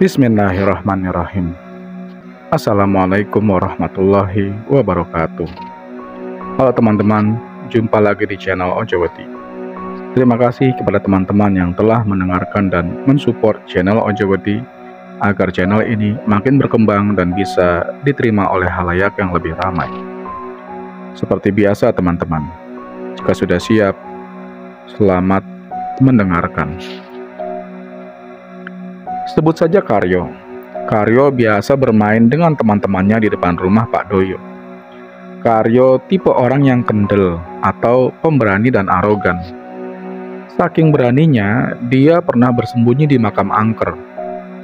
Bismillahirrahmanirrahim. Assalamualaikum warahmatullahi wabarakatuh. Halo teman-teman, jumpa lagi di channel Ojowedi. Terima kasih kepada teman-teman yang telah mendengarkan dan mensupport channel Ojowedi agar channel ini makin berkembang dan bisa diterima oleh halayak yang lebih ramai. Seperti biasa teman-teman, jika sudah siap, selamat mendengarkan. Sebut saja Karyo. Karyo biasa bermain dengan teman-temannya di depan rumah Pak Doyo. Karyo tipe orang yang kendel atau pemberani dan arogan. Saking beraninya, dia pernah bersembunyi di makam angker,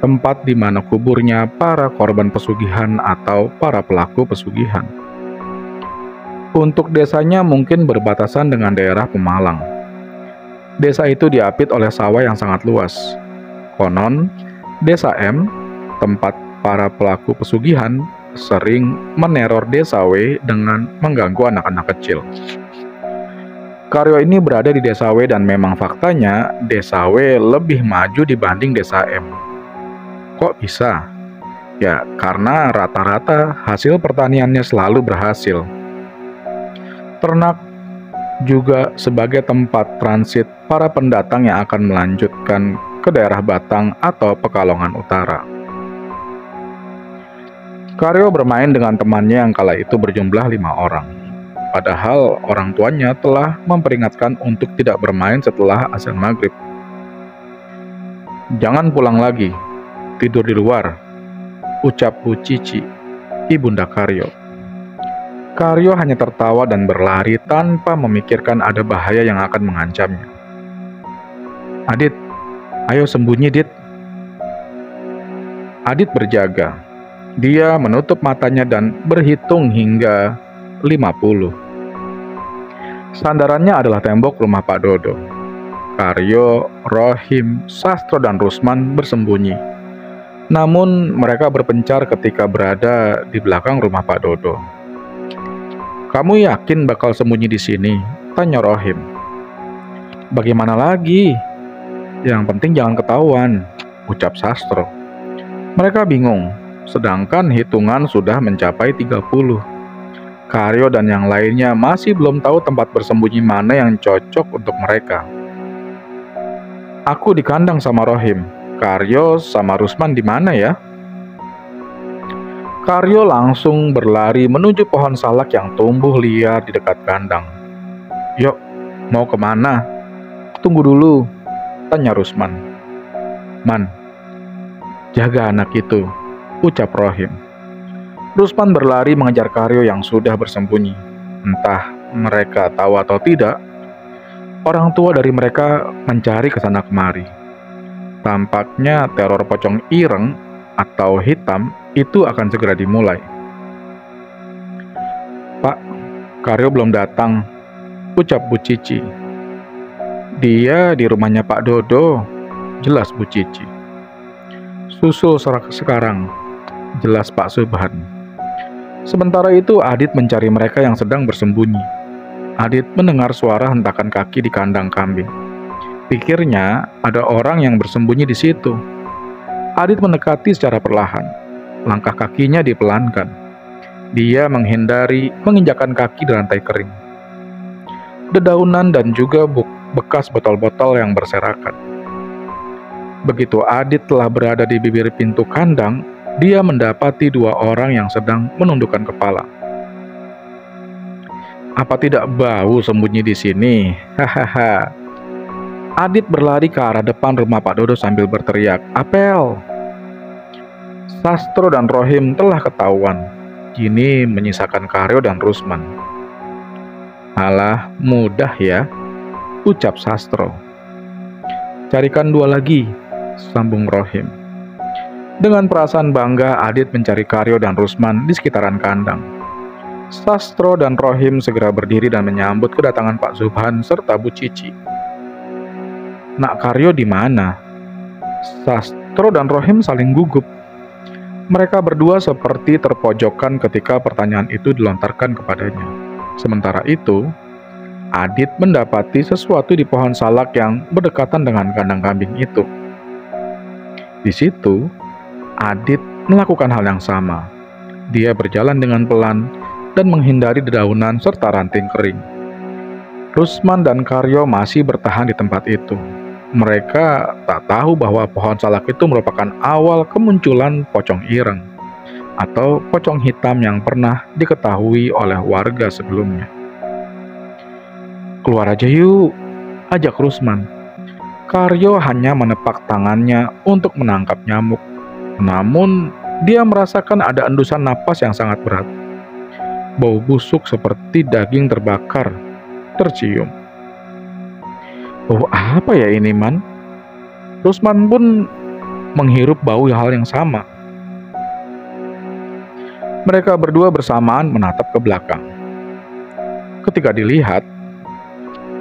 tempat di mana kuburnya para korban pesugihan atau para pelaku pesugihan. Untuk desanya mungkin berbatasan dengan daerah Pemalang. Desa itu diapit oleh sawah yang sangat luas. Konon, Desa M, tempat para pelaku pesugihan, sering meneror Desa W dengan mengganggu anak-anak kecil. Karyo ini berada di Desa W dan memang faktanya Desa W lebih maju dibanding Desa M. Kok bisa? Ya, karena rata-rata hasil pertaniannya selalu berhasil. Ternak juga sebagai tempat transit para pendatang yang akan melanjutkan ke daerah Batang atau Pekalongan Utara. Karyo bermain dengan temannya yang kala itu berjumlah 5 orang. Padahal orang tuanya telah memperingatkan untuk tidak bermain setelah azan maghrib. "Jangan pulang lagi, tidur di luar," ucap Bu Cici, ibunda Karyo. Karyo hanya tertawa dan berlari tanpa memikirkan ada bahaya yang akan mengancamnya. "Adit, ayo sembunyi, Dit." Adit berjaga. Dia menutup matanya dan berhitung hingga 50. Sandarannya adalah tembok rumah Pak Dodo. Karyo, Rohim, Sastro, dan Rusman bersembunyi. Namun mereka berpencar ketika berada di belakang rumah Pak Dodo. "Kamu yakin bakal sembunyi di sini?" tanya Rohim. "Bagaimana lagi? Yang penting jangan ketahuan," ucap Sastro. Mereka bingung, sedangkan hitungan sudah mencapai 30. Karyo dan yang lainnya masih belum tahu tempat bersembunyi mana yang cocok untuk mereka. "Aku di kandang sama Rohim. Karyo sama Rusman di mana ya?" Karyo langsung berlari menuju pohon salak yang tumbuh liar di dekat kandang. "Yuk, mau kemana?" "Tunggu dulu," tanya Rusman. "Man, jaga anak itu," ucap Rohim. Rusman berlari mengejar Karyo yang sudah bersembunyi. Entah mereka tahu atau tidak, orang tua dari mereka mencari kesana kemari. Tampaknya teror pocong ireng atau hitam itu akan segera dimulai. "Pak, Karyo belum datang," ucap Bu Cici. "Dia di rumahnya Pak Dodo," jelas Bu Cici. "Susul sekarang," jelas Pak Subhan. Sementara itu Adit mencari mereka yang sedang bersembunyi. Adit mendengar suara hentakan kaki di kandang kambing. Pikirnya ada orang yang bersembunyi di situ. Adit mendekati secara perlahan. Langkah kakinya dipelankan. Dia menghindari menginjakkan kaki di lantai kering. Dedaunan dan juga bekas botol-botol yang berserakan. Begitu Adit telah berada di bibir pintu kandang, dia mendapati 2 orang yang sedang menundukkan kepala. "Apa tidak bau sembunyi di sini? Hahaha." Adit berlari ke arah depan rumah Pak Dodo sambil berteriak, "Apel!" Sastro dan Rohim telah ketahuan. Kini menyisakan Karyo dan Rusman. "Alah, mudah ya," ucap Sastro. "Carikan 2 lagi," sambung Rohim. Dengan perasaan bangga, Adit mencari Karyo dan Rusman di sekitaran kandang. Sastro dan Rohim segera berdiri dan menyambut kedatangan Pak Subhan serta Bu Cici. "Nak Karyo di mana?" Sastro dan Rohim saling gugup. Mereka berdua seperti terpojokkan ketika pertanyaan itu dilontarkan kepadanya. Sementara itu, Adit mendapati sesuatu di pohon salak yang berdekatan dengan kandang kambing itu. Di situ, Adit melakukan hal yang sama. Dia berjalan dengan pelan dan menghindari dedaunan serta ranting kering. Rusman dan Karyo masih bertahan di tempat itu. Mereka tak tahu bahwa pohon salak itu merupakan awal kemunculan pocong ireng atau pocong hitam yang pernah diketahui oleh warga sebelumnya. "Keluar aja yuk," ajak Rusman. Karyo hanya menepak tangannya untuk menangkap nyamuk. Namun, dia merasakan ada endusan napas yang sangat berat. Bau busuk seperti daging terbakar tercium. "Bau apa ya ini, Man?" Rusman pun menghirup bau hal yang sama. Mereka berdua bersamaan menatap ke belakang. Ketika dilihat,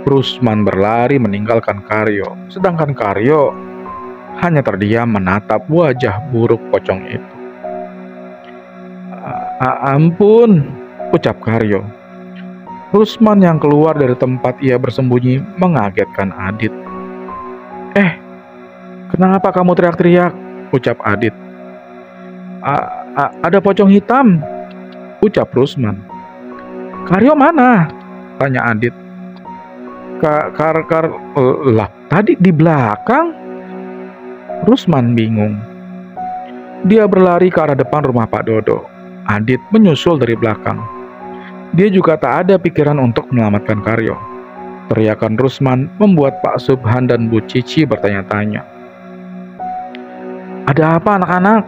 Rusman berlari meninggalkan Karyo, sedangkan Karyo hanya terdiam menatap wajah buruk pocong itu. Ampun," ucap Karyo. Rusman yang keluar dari tempat ia bersembunyi mengagetkan Adit. Kenapa kamu teriak-teriak?" ucap Adit. Ada pocong hitam," ucap Rusman. "Karyo mana?" tanya Adit. Lah, tadi di belakang." Rusman bingung. Dia berlari ke arah depan rumah Pak Dodo. Adit menyusul dari belakang. Dia juga tak ada pikiran untuk menyelamatkan Karyo. Teriakan Rusman membuat Pak Subhan dan Bu Cici bertanya-tanya. "Ada apa anak-anak?"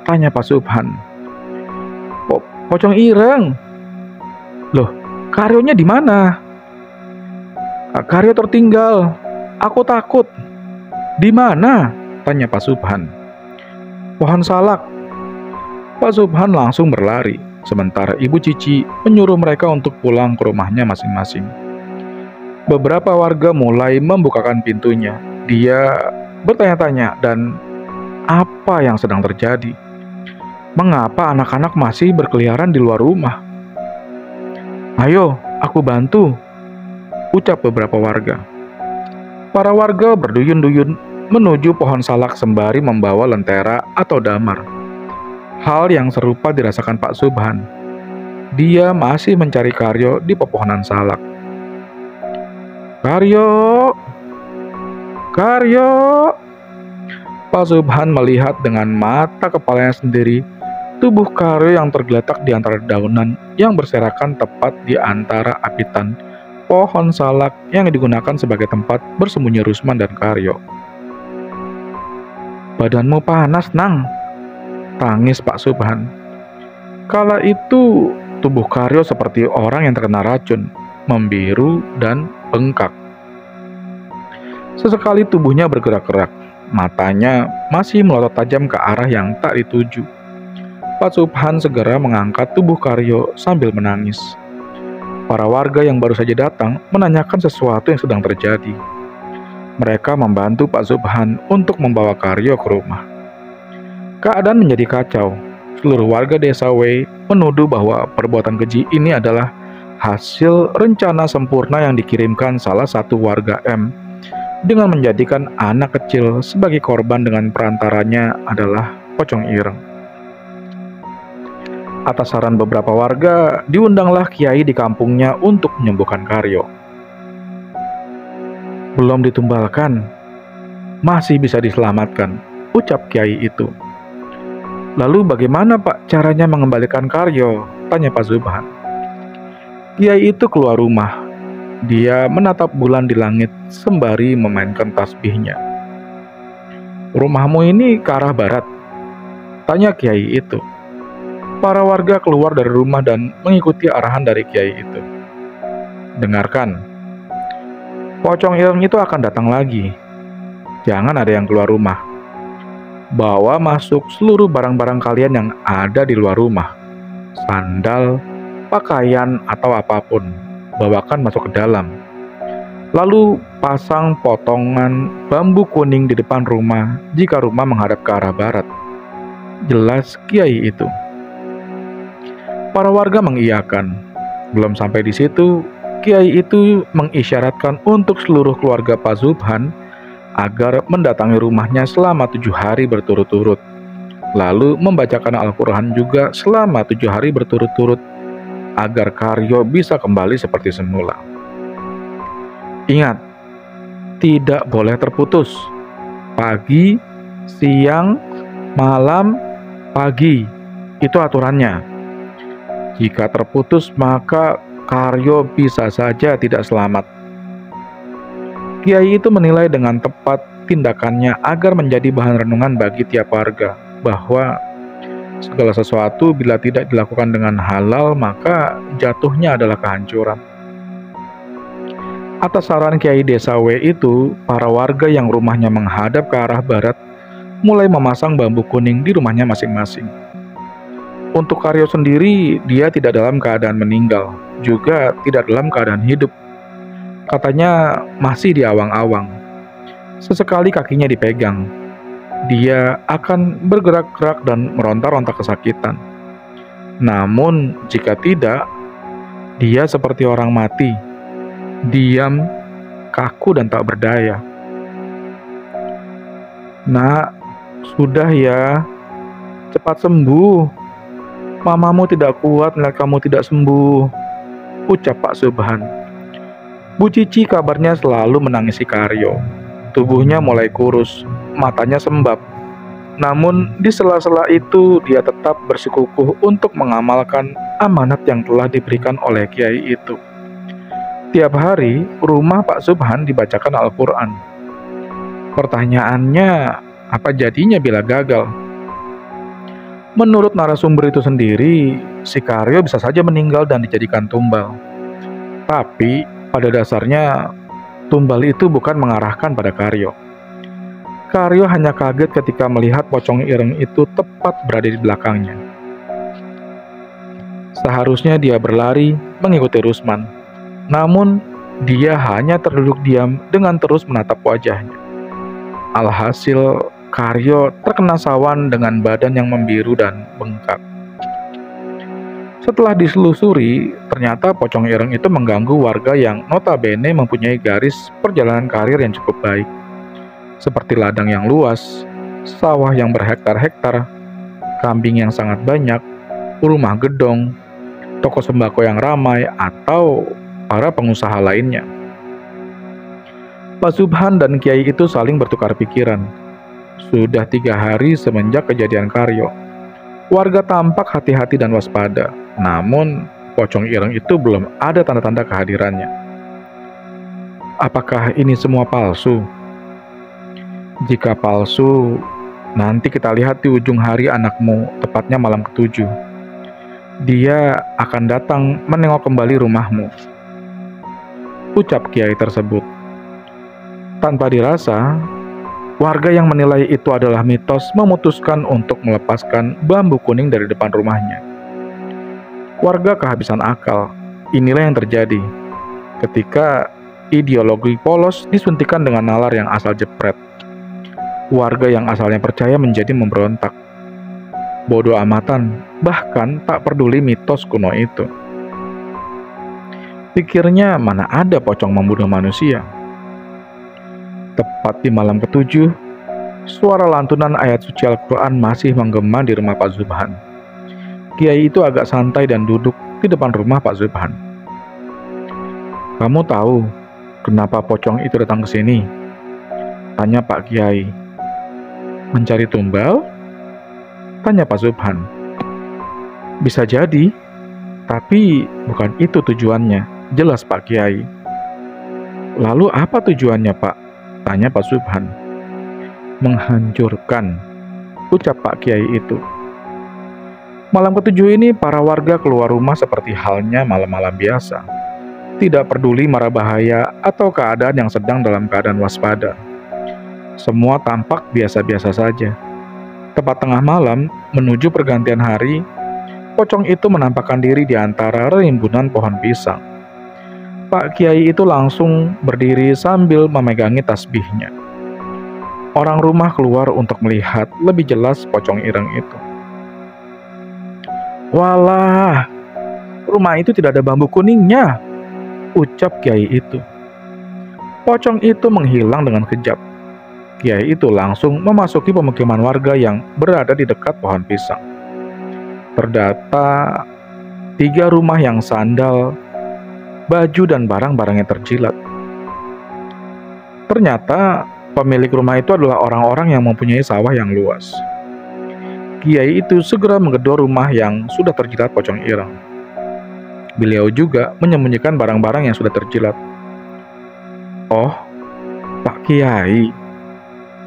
tanya Pak Subhan. Pocong ireng." "Loh, Karyonya di mana?" "Karyo tertinggal. Aku takut." "Di mana?" tanya Pak Subhan. "Pohon salak." Pak Subhan langsung berlari, sementara Ibu Cici menyuruh mereka untuk pulang ke rumahnya masing-masing. Beberapa warga mulai membukakan pintunya. Dia bertanya-tanya, dan apa yang sedang terjadi? Mengapa anak-anak masih berkeliaran di luar rumah? "Ayo, aku bantu," ucap beberapa warga. Para warga berduyun-duyun menuju pohon salak sembari membawa lentera atau damar. Hal yang serupa dirasakan Pak Subhan. Dia masih mencari Karyo di pepohonan salak. "Karyo! Karyo!" Pak Subhan melihat dengan mata kepalanya sendiri tubuh Karyo yang tergeletak di antara daunan yang berserakan tepat di antara apitan pohon salak yang digunakan sebagai tempat bersembunyi Rusman dan Karyo. "Badanmu panas, Nang," tangis Pak Subhan. Kala itu tubuh Karyo seperti orang yang terkena racun, membiru dan bengkak. Sesekali tubuhnya bergerak-gerak, matanya masih melotot tajam ke arah yang tak dituju. Pak Subhan segera mengangkat tubuh Karyo sambil menangis. Para warga yang baru saja datang menanyakan sesuatu yang sedang terjadi. Mereka membantu Pak Subhan untuk membawa Karyo ke rumah. Keadaan menjadi kacau. Seluruh warga desa Wei menuduh bahwa perbuatan keji ini adalah hasil rencana sempurna yang dikirimkan salah satu warga M dengan menjadikan anak kecil sebagai korban dengan perantaranya adalah pocong ireng. Atas saran beberapa warga, diundanglah kiai di kampungnya untuk menyembuhkan Karyo. "Belum ditumbalkan, masih bisa diselamatkan," ucap kiai itu. "Lalu bagaimana Pak caranya mengembalikan Karyo?" tanya Pak Subhan. Kiai itu keluar rumah. Dia menatap bulan di langit sembari memainkan tasbihnya. "Rumahmu ini ke arah barat?" tanya kiai itu. Para warga keluar dari rumah dan mengikuti arahan dari kiai itu. "Dengarkan, pocong ireng itu akan datang lagi. Jangan ada yang keluar rumah. Bawa masuk seluruh barang-barang kalian yang ada di luar rumah. Sandal, pakaian, atau apapun. Bawakan masuk ke dalam. Lalu pasang potongan bambu kuning di depan rumah jika rumah menghadap ke arah barat." Jelas kiai itu. Para warga mengiyakan. Belum sampai di situ, kiai itu mengisyaratkan untuk seluruh keluarga Pak Subhan agar mendatangi rumahnya selama 7 hari berturut-turut. lalu membacakan Al-Quran juga selama 7 hari berturut-turut agar Karyo bisa kembali seperti semula. Ingat, tidak boleh terputus. Pagi, siang, malam, pagi. Itu aturannya. Jika terputus, maka Karyo bisa saja tidak selamat. Kiai itu menilai dengan tepat tindakannya agar menjadi bahan renungan bagi tiap warga, bahwa segala sesuatu bila tidak dilakukan dengan halal, maka jatuhnya adalah kehancuran. Atas saran Kiai Desa W itu, para warga yang rumahnya menghadap ke arah barat mulai memasang bambu kuning di rumahnya masing-masing. Untuk Karyo sendiri, dia tidak dalam keadaan meninggal, juga tidak dalam keadaan hidup. Katanya masih di awang-awang. Sesekali kakinya dipegang. Dia akan bergerak-gerak dan meronta-ronta kesakitan. Namun, jika tidak, dia seperti orang mati, diam, kaku dan tak berdaya. Nak, sudah ya, cepat sembuh. Mamamu tidak kuat melihat kamu tidak sembuh, ucap Pak Subhan. Bu Cici kabarnya selalu menangisi Karyo. Tubuhnya mulai kurus, matanya sembab. Namun di sela-sela itu dia tetap bersikukuh untuk mengamalkan amanat yang telah diberikan oleh Kiai itu. Tiap hari, rumah Pak Subhan dibacakan Al-Quran. Pertanyaannya, apa jadinya bila gagal? Menurut narasumber itu sendiri, si Karyo bisa saja meninggal dan dijadikan tumbal. Tapi, pada dasarnya, tumbal itu bukan mengarahkan pada Karyo. Karyo hanya kaget ketika melihat pocong ireng itu tepat berada di belakangnya. Seharusnya dia berlari mengikuti Rusman. Namun, dia hanya terduduk diam dengan terus menatap wajahnya. Alhasil, Karyo terkena sawan dengan badan yang membiru dan bengkak. Setelah diselusuri, ternyata pocong ireng itu mengganggu warga yang notabene mempunyai garis perjalanan karir yang cukup baik. Seperti ladang yang luas, sawah yang berhektar-hektar, kambing yang sangat banyak, rumah gedong, toko sembako yang ramai, atau para pengusaha lainnya. Pak Subhan dan Kiai itu saling bertukar pikiran. Sudah 3 hari semenjak kejadian Karyo. Warga tampak hati-hati dan waspada. Namun, pocong ireng itu belum ada tanda-tanda kehadirannya. Apakah ini semua palsu? Jika palsu, nanti kita lihat di ujung hari anakmu, tepatnya malam ke-7. Dia akan datang menengok kembali rumahmu, ucap Kiai tersebut. Tanpa dirasa, warga yang menilai itu adalah mitos memutuskan untuk melepaskan bambu kuning dari depan rumahnya. Warga kehabisan akal. Inilah yang terjadi ketika ideologi polos disuntikan dengan nalar yang asal jepret. Warga yang asalnya percaya menjadi memberontak. Bodoh amatan, bahkan tak peduli mitos kuno itu. Pikirnya mana ada pocong membunuh manusia. Tepat di malam ke-7, suara lantunan ayat suci Al-Quran masih menggema di rumah Pak Subhan. Kiai itu agak santai dan duduk di depan rumah Pak Subhan. Kamu tahu kenapa pocong itu datang ke sini? Tanya Pak Kiai. Mencari tumbal? Tanya Pak Subhan. Bisa jadi, tapi bukan itu tujuannya, jelas Pak Kiai. Lalu apa tujuannya Pak? Tanya Pak Subhan. Menghancurkan, ucap Pak Kiai itu. Malam ke-7 ini para warga keluar rumah seperti halnya malam-malam biasa. Tidak peduli mara bahaya atau keadaan yang sedang dalam keadaan waspada. Semua tampak biasa-biasa saja. Tepat tengah malam, menuju pergantian hari, pocong itu menampakkan diri di antara rimbunan pohon pisang. Pak Kiai itu langsung berdiri sambil memegangi tasbihnya. Orang rumah keluar untuk melihat lebih jelas pocong ireng itu. Walah, rumah itu tidak ada bambu kuningnya, ucap Kiai itu. Pocong itu menghilang dengan kejap. Kiai itu langsung memasuki pemukiman warga yang berada di dekat pohon pisang. Terdata 3 rumah yang sandal, baju, dan barang-barangnya terjilat. Ternyata pemilik rumah itu adalah orang-orang yang mempunyai sawah yang luas. Kiai itu segera menggedor rumah yang sudah terjilat pocong ireng. Beliau juga menyembunyikan barang-barang yang sudah terjilat. "Oh, Pak Kiai,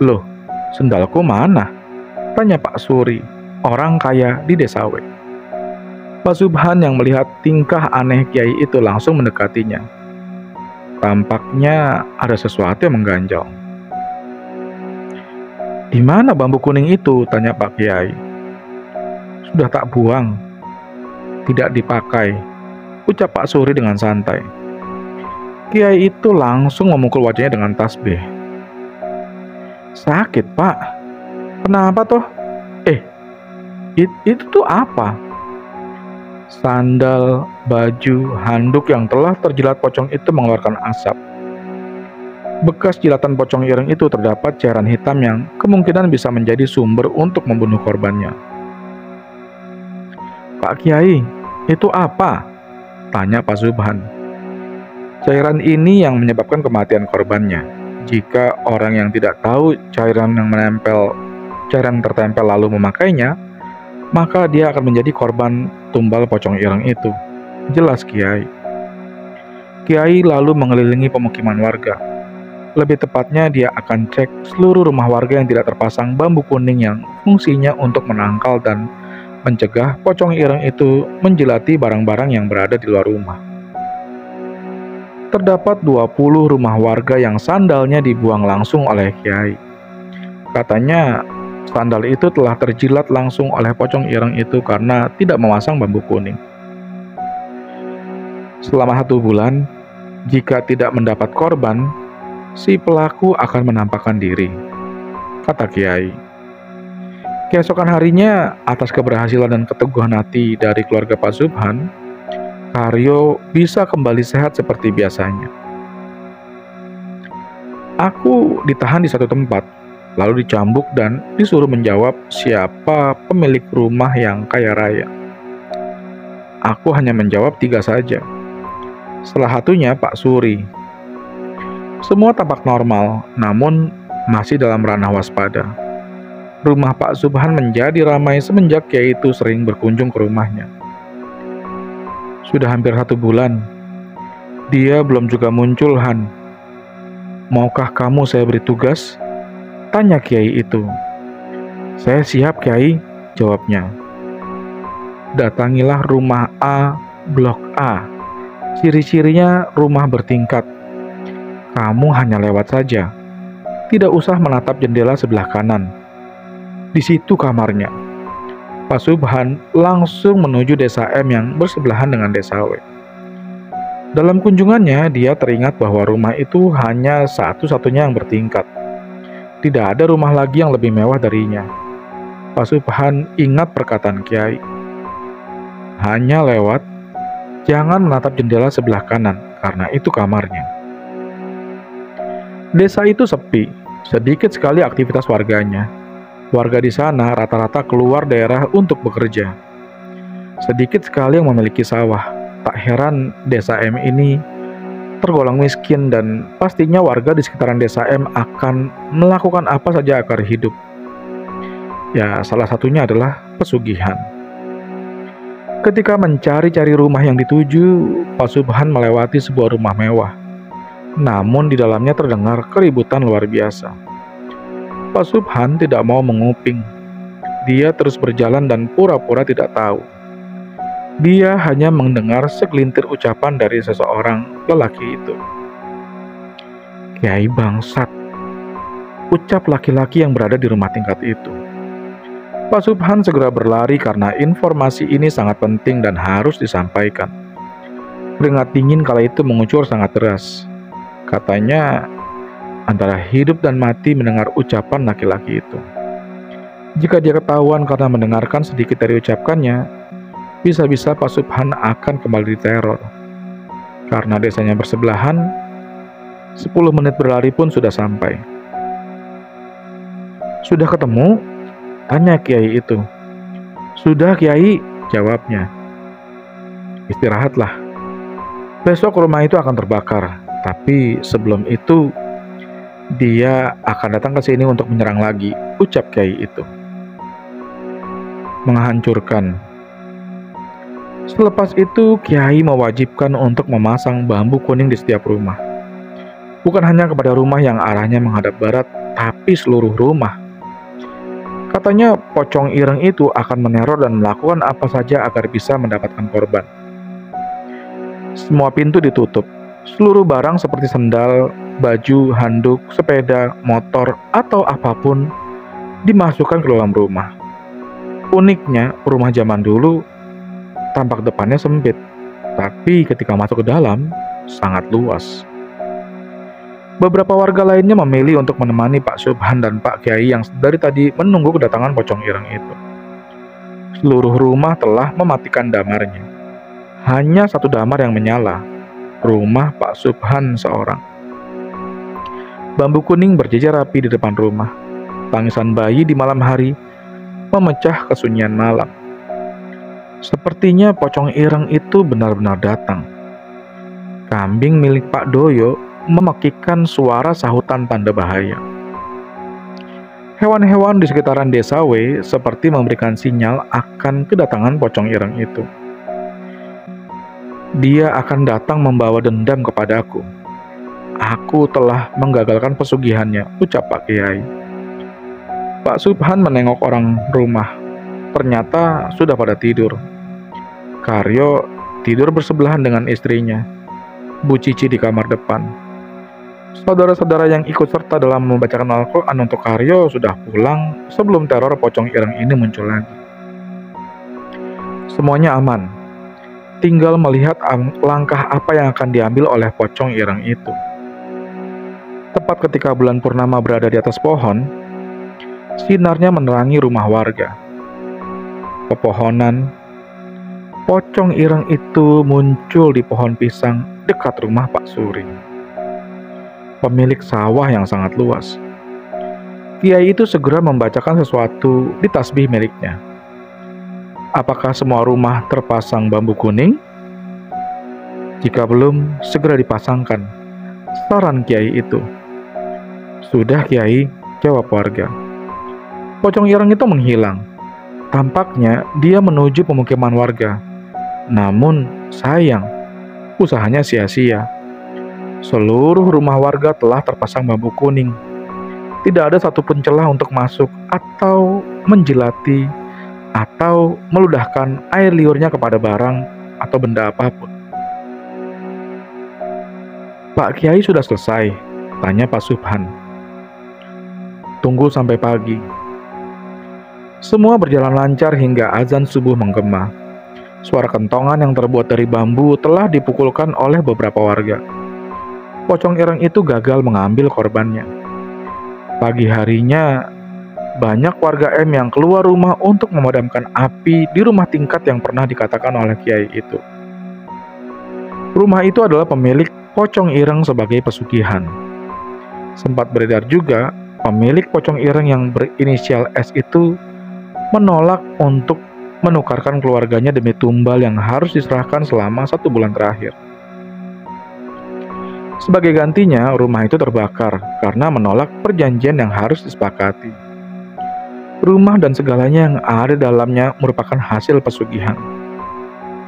loh, sendalku mana?" tanya Pak Suri, orang kaya di desa W. Pak Subhan yang melihat tingkah aneh Kiai itu langsung mendekatinya. Tampaknya ada sesuatu yang mengganjal. "Di mana bambu kuning itu?" tanya Pak Kiai. "Sudah tak buang, tidak dipakai," ucap Pak Suri dengan santai. Kiai itu langsung memukul wajahnya dengan tasbih. "Sakit, Pak. Kenapa toh? Itu tuh apa?" Sandal, baju, handuk yang telah terjilat pocong itu mengeluarkan asap. Bekas jilatan pocong ireng itu terdapat cairan hitam yang kemungkinan bisa menjadi sumber untuk membunuh korbannya. "Pak Kiai, itu apa?" tanya Pak Subhan. "Cairan ini yang menyebabkan kematian korbannya. Jika orang yang tidak tahu cairan tertempel lalu memakainya, maka dia akan menjadi korban tumbal pocong ireng itu," jelas Kiai. Kiai lalu mengelilingi pemukiman warga. Lebih tepatnya dia akan cek seluruh rumah warga yang tidak terpasang bambu kuning yang fungsinya untuk menangkal dan mencegah pocong ireng itu menjilati barang-barang yang berada di luar rumah. Terdapat 20 rumah warga yang sandalnya dibuang langsung oleh Kiai. Katanya sandal itu telah terjilat langsung oleh pocong ireng itu karena tidak memasang bambu kuning. Selama 1 bulan, jika tidak mendapat korban, si pelaku akan menampakkan diri, kata Kiai. Keesokan harinya, atas keberhasilan dan keteguhan hati dari keluarga Pak Subhan, Karyo bisa kembali sehat seperti biasanya. "Aku ditahan di satu tempat, lalu dicambuk dan disuruh menjawab siapa pemilik rumah yang kaya raya. Aku hanya menjawab 3 saja. Salah satunya Pak Suri. Semua tampak normal, namun masih dalam ranah waspada. Rumah Pak Subhan menjadi ramai semenjak Kiai itu sering berkunjung ke rumahnya. Sudah hampir 1 bulan, dia belum juga muncul, Han. Maukah kamu saya beri tugas?" tanya Kiai itu. "Saya siap, Kiai," jawabnya. "Datangilah rumah A, blok A. Ciri-cirinya rumah bertingkat. Kamu hanya lewat saja. Tidak usah menatap jendela sebelah kanan. Di situ kamarnya." Pak Subhan langsung menuju desa M yang bersebelahan dengan desa W. Dalam kunjungannya, dia teringat bahwa rumah itu hanya satu-satunya yang bertingkat. Tidak ada rumah lagi yang lebih mewah darinya. Pak Subhan ingat perkataan Kiai. Hanya lewat, jangan menatap jendela sebelah kanan, karena itu kamarnya. Desa itu sepi, sedikit sekali aktivitas warganya. Warga di sana rata-rata keluar daerah untuk bekerja. Sedikit sekali yang memiliki sawah. Tak heran desa M ini tergolong miskin dan pastinya warga di sekitaran desa M akan melakukan apa saja agar hidup. Ya, salah satunya adalah pesugihan. Ketika mencari-cari rumah yang dituju, Pak Subhan melewati sebuah rumah mewah. Namun di dalamnya terdengar keributan luar biasa. Pak Subhan tidak mau menguping. Dia terus berjalan dan pura-pura tidak tahu. Dia hanya mendengar segelintir ucapan dari seseorang lelaki itu. "Kiai bangsat," ucap laki-laki yang berada di rumah tingkat itu. Pak Subhan segera berlari karena informasi ini sangat penting dan harus disampaikan. Keringat dingin kala itu mengucur sangat deras. Katanya antara hidup dan mati mendengar ucapan laki-laki itu. Jika dia ketahuan karena mendengarkan sedikit dari ucapannya, bisa-bisa Pak Subhan akan kembali diteror. Karena desanya bersebelahan, 10 menit berlari pun sudah sampai. "Sudah ketemu?" tanya kiai itu. "Sudah, Kiai," jawabnya. "Istirahatlah. Besok rumah itu akan terbakar. Tapi sebelum itu, dia akan datang ke sini untuk menyerang lagi," ucap kiai itu. Menghancurkan. Selepas itu, kiai mewajibkan untuk memasang bambu kuning di setiap rumah. Bukan hanya kepada rumah yang arahnya menghadap barat, tapi seluruh rumah. Katanya pocong ireng itu akan meneror dan melakukan apa saja agar bisa mendapatkan korban. Semua pintu ditutup. Seluruh barang seperti sendal, baju, handuk, sepeda, motor, atau apapun dimasukkan ke dalam rumah. Uniknya, rumah zaman dulu tampak depannya sempit, tapi ketika masuk ke dalam, sangat luas. Beberapa warga lainnya memilih untuk menemani Pak Subhan dan Pak Kiai yang dari tadi menunggu kedatangan pocong ireng itu. Seluruh rumah telah mematikan damarnya. Hanya satu damar yang menyala, rumah Pak Subhan seorang. Bambu kuning berjejer rapi di depan rumah. Tangisan bayi di malam hari memecah kesunyian malam. Sepertinya pocong ireng itu benar-benar datang. Kambing milik Pak Doyo memekikkan suara sahutan tanda bahaya. Hewan-hewan di sekitaran desa W seperti memberikan sinyal akan kedatangan pocong ireng itu. "Dia akan datang membawa dendam kepadaku. Aku telah menggagalkan pesugihannya," ucap Pak Kiai. Pak Subhan menengok orang rumah. Ternyata sudah pada tidur. Karyo tidur bersebelahan dengan istrinya, Bu Cici, di kamar depan. Saudara-saudara yang ikut serta dalam membacakan Al-Quran untuk Karyo sudah pulang sebelum teror pocong ireng ini muncul lagi. Semuanya aman. Tinggal melihat langkah apa yang akan diambil oleh pocong ireng itu. Tepat ketika bulan purnama berada di atas pohon, sinarnya menerangi rumah warga. Pepohonan. Pocong ireng itu muncul di pohon pisang dekat rumah Pak Suri, pemilik sawah yang sangat luas. Kiai itu segera membacakan sesuatu di tasbih miliknya. Apakah semua rumah terpasang bambu kuning? Jika belum, segera dipasangkan, saran Kiai itu. "Sudah, Kiai," jawab warga. Pocong ireng itu menghilang. Tampaknya dia menuju pemukiman warga. Namun, sayang, usahanya sia-sia. Seluruh rumah warga telah terpasang bambu kuning. Tidak ada satupun celah untuk masuk atau menjilati atau meludahkan air liurnya kepada barang atau benda apapun. "Pak Kiai sudah selesai?" tanya Pak Subhan. "Tunggu sampai pagi." Semua berjalan lancar hingga azan subuh menggema. Suara kentongan yang terbuat dari bambu telah dipukulkan oleh beberapa warga. Pocong ireng itu gagal mengambil korbannya. Pagi harinya, banyak warga M yang keluar rumah untuk memadamkan api di rumah tingkat yang pernah dikatakan oleh Kiai itu. Rumah itu adalah pemilik pocong ireng sebagai pesugihan. Sempat beredar juga, pemilik pocong ireng yang berinisial S itu menolak untuk menukarkan keluarganya demi tumbal yang harus diserahkan selama 1 bulan terakhir. Sebagai gantinya, rumah itu terbakar karena menolak perjanjian yang harus disepakati. Rumah dan segalanya yang ada di dalamnya merupakan hasil pesugihan.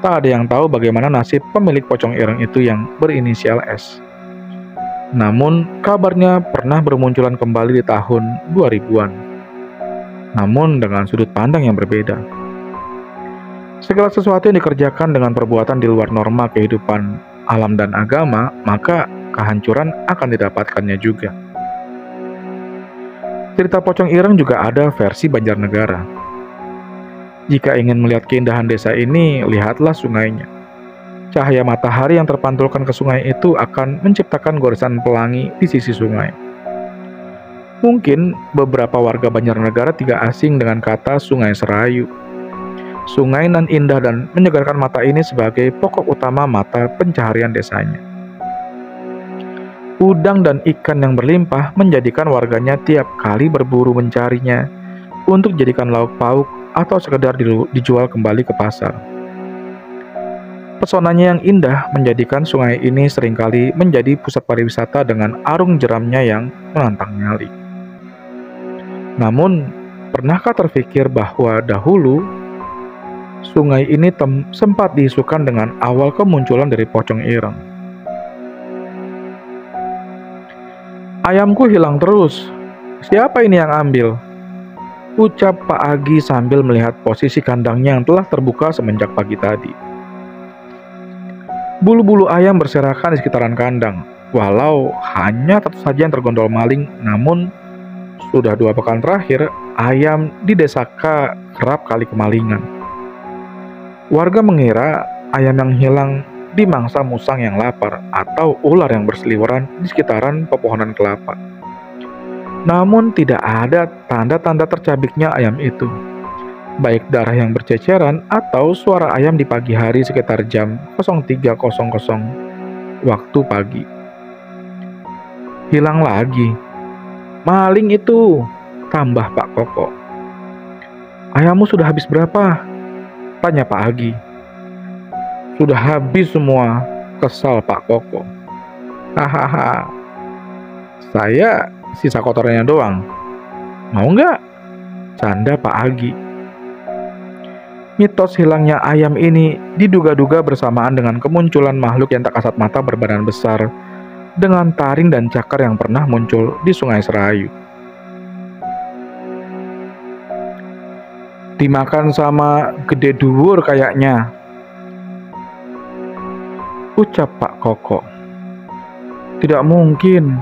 Tak ada yang tahu bagaimana nasib pemilik pocong ireng itu yang berinisial S. Namun, kabarnya pernah bermunculan kembali di tahun 2000-an. Namun dengan sudut pandang yang berbeda. Segala sesuatu yang dikerjakan dengan perbuatan di luar norma kehidupan alam dan agama, maka kehancuran akan didapatkannya juga. Cerita pocong ireng juga ada versi Banjarnegara. Jika ingin melihat keindahan desa ini, lihatlah sungainya. Cahaya matahari yang terpantulkan ke sungai itu akan menciptakan goresan pelangi di sisi sungai. Mungkin beberapa warga Banjarnegara tidak asing dengan kata Sungai Serayu. Sungai nan indah dan menyegarkan mata ini sebagai pokok utama mata pencaharian desanya. udang dan ikan yang berlimpah menjadikan warganya tiap kali berburu mencarinya untuk dijadikan lauk pauk atau sekedar dijual kembali ke pasar. Pesonanya yang indah menjadikan sungai ini seringkali menjadi pusat pariwisata dengan arung jeramnya yang menantang nyali. Namun, pernahkah terfikir bahwa dahulu sungai ini sempat diisukan dengan awal kemunculan dari pocong ireng? "Ayamku hilang terus. Siapa ini yang ambil?" ucap Pak Agi sambil melihat posisi kandangnya yang telah terbuka semenjak pagi tadi. Bulu-bulu ayam berserakan di sekitaran kandang. Walau hanya satu saja yang tergondol maling, namun sudah 2 pekan terakhir, ayam di desa K kerap kali kemalingan. Warga mengira ayam yang hilang dimangsa musang yang lapar atau ular yang berseliweran di sekitaran pepohonan kelapa. Namun tidak ada tanda-tanda tercabiknya ayam itu, baik darah yang berceceran atau suara ayam di pagi hari sekitar jam 03.00 waktu pagi. "Hilang lagi. Maling itu," tambah Pak Koko. "Ayammu sudah habis berapa?" tanya Pak Agi. "Sudah habis semua," kesal Pak Koko. "Hahaha. Saya sisa kotorannya doang. Mau nggak?" canda Pak Agi. Mitos hilangnya ayam ini diduga-duga bersamaan dengan kemunculan makhluk yang tak kasat mata berbadan besar dengan taring dan cakar yang pernah muncul di Sungai Serayu. "Dimakan sama gede dhuwur kayaknya," ucap Pak Koko. "Tidak mungkin.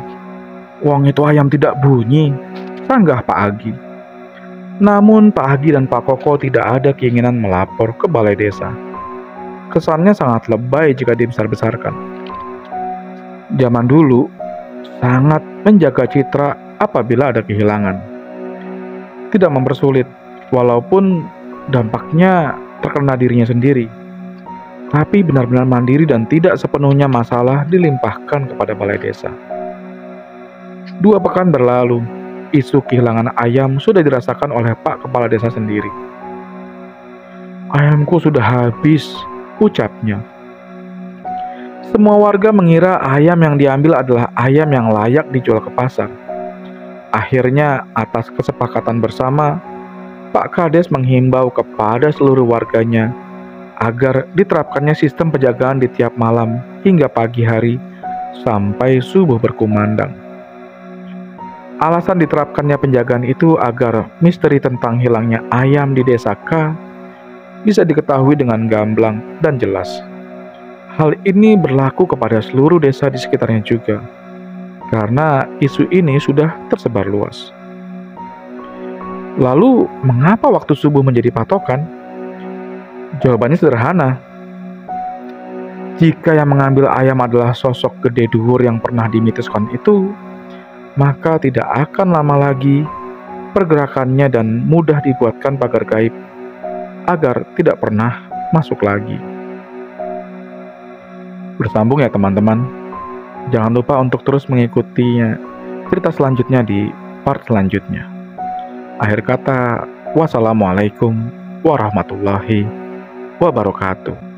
Wong itu ayam tidak bunyi," sanggah Pak Agi. Namun Pak Agi dan Pak Koko tidak ada keinginan melapor ke balai desa. Kesannya sangat lebay jika dibesar-besarkan. Zaman dulu sangat menjaga citra apabila ada kehilangan. Tidak mempersulit, walaupun dampaknya terkena dirinya sendiri. Tapi benar-benar mandiri dan tidak sepenuhnya masalah dilimpahkan kepada balai desa. 2 pekan berlalu, isu kehilangan ayam sudah dirasakan oleh Pak Kepala Desa sendiri. "Ayamku sudah habis," ucapnya. Semua warga mengira ayam yang diambil adalah ayam yang layak dijual ke pasar. Akhirnya, atas kesepakatan bersama, Pak Kades menghimbau kepada seluruh warganya agar diterapkannya sistem penjagaan di tiap malam hingga pagi hari sampai subuh berkumandang. Alasan diterapkannya penjagaan itu agar misteri tentang hilangnya ayam di desa K bisa diketahui dengan gamblang dan jelas. Hal ini berlaku kepada seluruh desa di sekitarnya juga, karena isu ini sudah tersebar luas. Lalu, mengapa waktu subuh menjadi patokan? Jawabannya sederhana. Jika yang mengambil ayam adalah sosok gede dhuwur yang pernah dimitiskan itu, maka tidak akan lama lagi pergerakannya dan mudah dibuatkan pagar gaib agar tidak pernah masuk lagi. Bersambung ya teman-teman. Jangan lupa untuk terus mengikutinya cerita selanjutnya di part selanjutnya. Akhir kata, wassalamualaikum warahmatullahi wabarakatuh.